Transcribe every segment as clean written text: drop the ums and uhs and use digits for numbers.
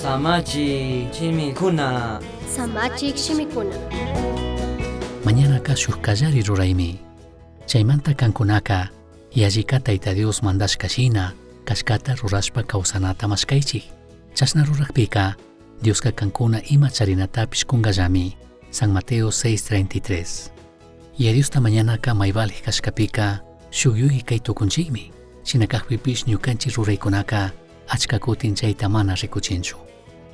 Samachi chimikuna. Samachik shimikuna. Mañanaka shukallari ruraymi. Chaymanta kankunaka yallika Tayta Dios mandashkashina kashkata rurashpa kawsanata mashkaychik. Chashna rurakpika Dioska kankuna ima charinatapish kungallami. San Mateo 6:33. Yariusta mañanaka maybalik kashkapika shukyuki kay tukunchikmi. Shinakakpipish ñukanchik ruraykunaka achka kutin chayta mana rikuchinchu.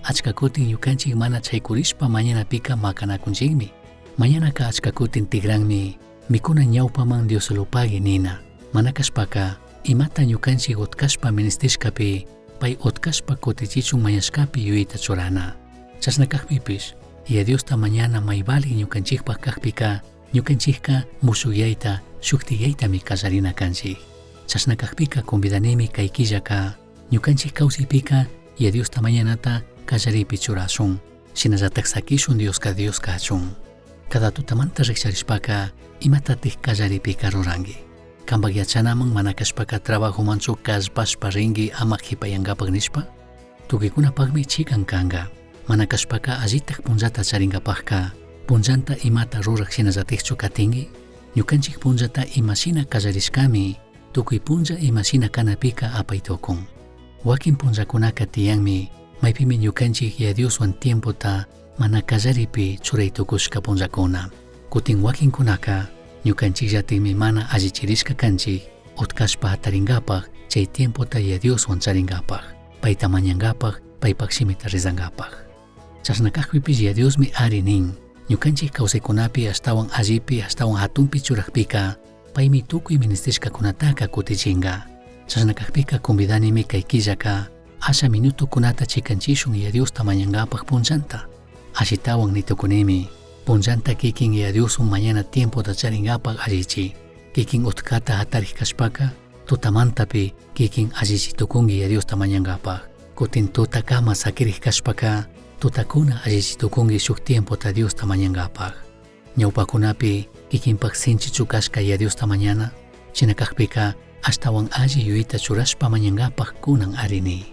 Achka kutin ñukanchik mana chaykurishpa mañanapika makanakunchikmi. Mañanaka achka kutin tigranmi mikuna ñawpaman Dioslupagi nina. Mana kashpaka imata ñukanchik utkashpa ministishkapi pay utkashpa kutichichun mañashkapi yuyita churana. Chashnakakpipish Diosta mañana maybalik ñukanchikpak kakpika ñukanchikka musyuyayta shuktiyaytami kallarina kanchik. Chashnakakpika convidanimi kay killaka ñukanchik kawsaypika Diosta mañanata kallaripi churasun. Shinallatak sakishun Dioska kachun. Cada tutamanta riksharishpaka imatatik kallaripika rurangi. Kanpak yachanaman mana kashpaka trabajomanchu kashpashpa ringi ama hipayankapak nishpa. Tukikunapakmi chikan kanga. Mana kashpaka allitak punllata charinkapakka punllanta imata rurak shinallatikchu katinki. Ñukanchik punllata imashina kallarishkami tukuy punlla imashina kanapika apaytukun. Wakin punllakunaka tiyanmi maypimi ñukanchik Dioswan tiempota mana kallaripi churaytukushka punllakuna. Kutin wakinkunaka ñukanchikllatikmi mana allichirishka kanchik utkashpa hatarinkapak chay tiempota Dioswan charinkapak payta mañankapak paypak shimita rizankapak. Chashnakakpipish Diosmi ari nin ñukanchik kawsaykunapi ashtawan allipi ashtawan hatunpi churakpika paymi tukuy ministishkakunataka kutichinka. Chashnakakpika convidanimi kay killaka asha minutukunata chikanchishun Diosta mañankapak punllanta. Ashitawan nitukunimi punllanta kikin Dioswan mañana tiempota charinkapak allichi. Kikin utkata hatarik kashpaka tutamantapi kikin allichitukunki Diosta mañankapak. Kutin tutakama sakirik kashpaka tutakuna allichitukunki shuk tiempota Diosta mañankapak. Ñawpakunapi kikinpak sinchichu kashka Diosta mañana shinakakpika ashtawan alli yuyita churashpa mañankapak kunan arini.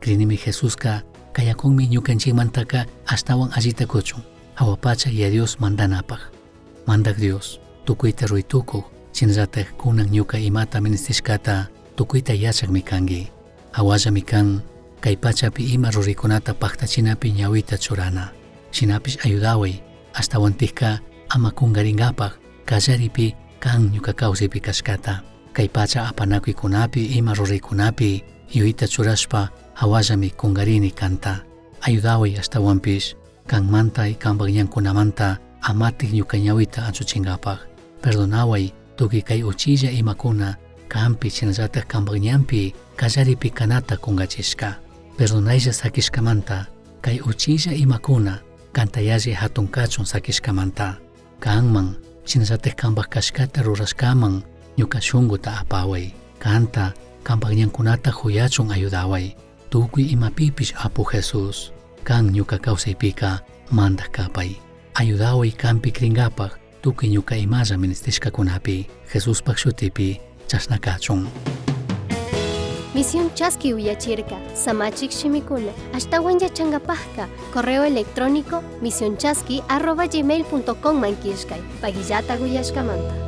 Krinimi Jesuska kayakunmi ñukanchikmantaka ashtawan allita kuchun hawapacha Dios mandanapak. Mandak Dios tukuyta ruytukuk shinallatak kunan ñuka imata ministishkata tukuyta yachakmi kanki. Hawallami kan kay pachapi ima rurikunata paktachinapi ñawita churana. Shinapish ayudaway ashtawantikka ama kungarinkapak kallaripi kan ñuka kawsaypi kashkata. Kay pacha apanakuykunapi ima rurikunapi yuyita churashpa hawallami kungarini kanta. Ayudaway ashtawanpish kanmanta kanpak ñankunamanta amatik ñuka ñawita achuchinkapak. Perdonaway tukuy kay uchilla imakuna kanpi shinallatak kanpak ñanpi kallaripi kanata kungachishka. Perdonaylla sakishkamanta kay uchilla imakuna kantayalli hatun kachun sakishkamanta. Kanman shinallatak kanpak kashkata rurashkaman ñuka shunkuta apaway. Kanta kanpak ñankunata huyachun ayudaway. Tukuy imapipish apu Jesus. Kan ñuka kawsaypika mandak kapay. Ayudaway kanpi krinkapak tukuy ñuka imalla ministishkakunapi Jesuspak shutipi chashnakachun. Misión Chasqui Uyachirka, Samachik Shimikuna, ashtawan yachankapajka, correo electrónico misionchasqui@gmail.com mankishkay, pagillata guyashkamanta.